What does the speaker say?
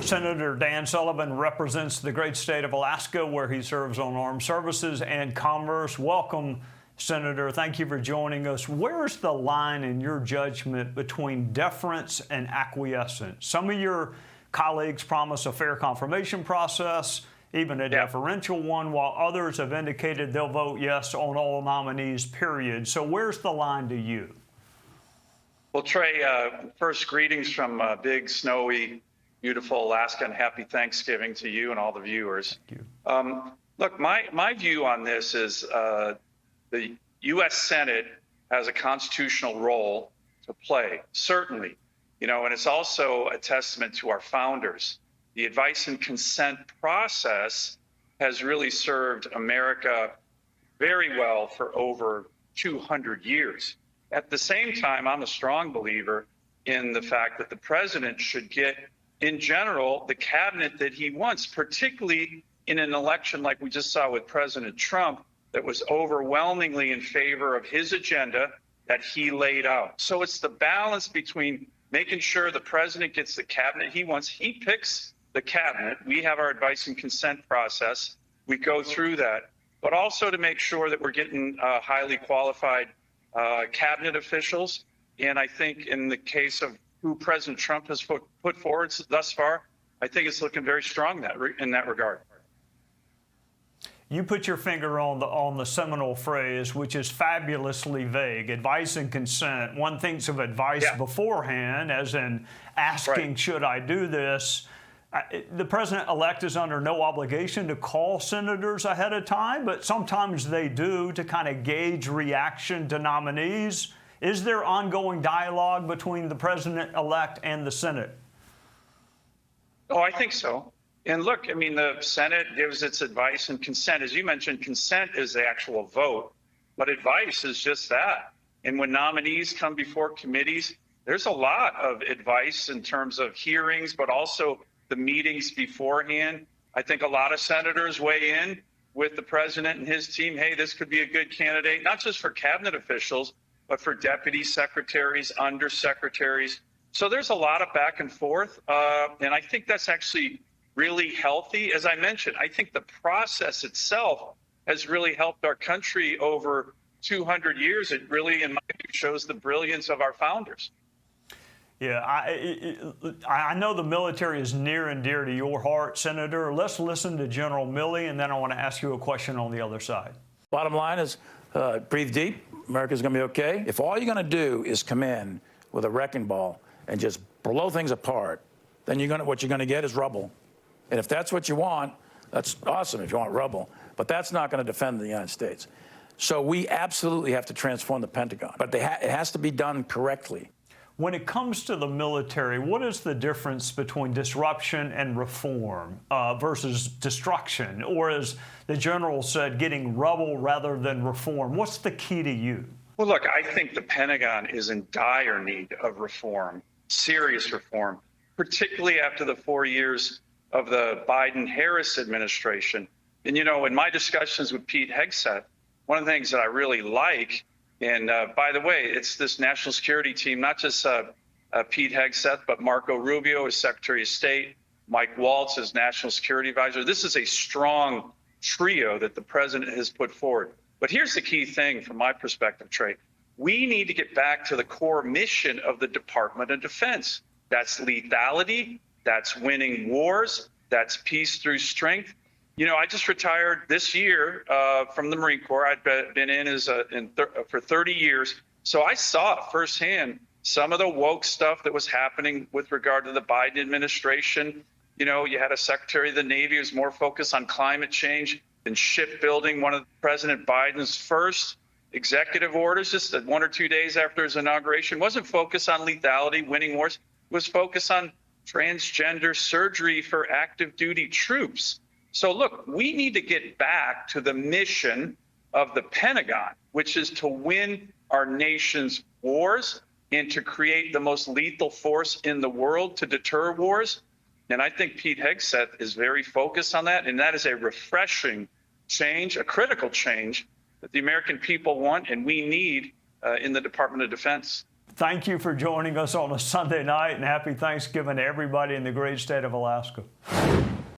Senator Dan Sullivan represents the great state of Alaska, where he serves on Armed Services and Commerce. Welcome, Senator. Thank you for joining us. Where's the line in your judgment between deference and acquiescence? Some of your colleagues promise a fair confirmation process, even a deferential one, while others have indicated they'll vote yes on all nominees, period. So where's the line to you? Well, Trey, first greetings from big, snowy, beautiful Alaska, and happy Thanksgiving to you and all the viewers. Thank you. Look, my view on this is the U.S. Senate has a constitutional role to play, certainly, and it's also a testament to our founders. The advice and consent process has really served America very well for over 200 years. At the same time, I'm a strong believer in the fact that the president should get, in general, the cabinet that he wants, particularly in an election like we just saw with President Trump, that was overwhelmingly in favor of his agenda that he laid out. So it's the balance between making sure the president gets the cabinet he wants. He picks the cabinet. We have our advice and consent process. We go through that, but also to make sure that we're getting highly qualified cabinet officials. And I think in the case of who President Trump has put forward thus far, I think it's looking very strong in that regard. You put your finger on the seminal phrase, which is fabulously vague, advice and consent. One thinks of advice beforehand, as in asking, should I do this? The president-elect is under no obligation to call senators ahead of time, but sometimes they do to kind of gauge reaction to nominees. Is there ongoing dialogue between the president-elect and the Senate? Oh, I think so. And look, I mean, the Senate gives its advice and consent. As you mentioned, consent is the actual vote, but advice is just that. And when nominees come before committees, there's a lot of advice in terms of hearings, but also the meetings beforehand. I think a lot of senators weigh in with the president and his team. Hey, this could be a good candidate, not just for cabinet officials, but for deputy secretaries, undersecretaries. So there's a lot of back and forth. And I think that's actually really healthy. As I mentioned, I think the process itself has really helped our country over 200 years. It really, in my view, shows the brilliance of our founders. Yeah, I know the military is near and dear to your heart, Senator. Let's listen to General Milley, and then I want to ask you a question on the other side. Bottom line is breathe deep. America's going to be okay. If all you're going to do is come in with a wrecking ball and just blow things apart, then what you're going to get is rubble. And if that's what you want, that's awesome if you want rubble. But that's not going to defend the United States. So we absolutely have to transform the Pentagon. But it has to be done correctly. When it comes to the military, what is the difference between disruption and reform versus destruction? Or, as the general said, getting rubble rather than reform? What's the key to you? Well, look, I think the Pentagon is in dire need of reform, serious reform, particularly after the 4 years of the Biden-Harris administration. And, in my discussions with Pete Hegseth, one of the things that I really like, and by the way, it's this national security team, not just Pete Hegseth, but Marco Rubio as Secretary of State, Mike Waltz as National Security Advisor. This is a strong trio that the president has put forward. But here's the key thing from my perspective, Trey. We need to get back to the core mission of the Department of Defense. That's lethality, that's winning wars, that's peace through strength. I just retired this year from the Marine Corps. I'd been in for 30 years. So I saw firsthand some of the woke stuff that was happening with regard to the Biden administration. You had a Secretary of the Navy who's more focused on climate change than shipbuilding. One of President Biden's first executive orders, just 1 or 2 days after his inauguration, wasn't focused on lethality, winning wars. It was focused on transgender surgery for active duty troops. So look, we need to get back to the mission of the Pentagon, which is to win our nation's wars and to create the most lethal force in the world to deter wars. And I think Pete Hegseth is very focused on that. And that is a refreshing change, a critical change that the American people want and we need in the Department of Defense. Thank you for joining us on a Sunday night, and happy Thanksgiving to everybody in the great state of Alaska.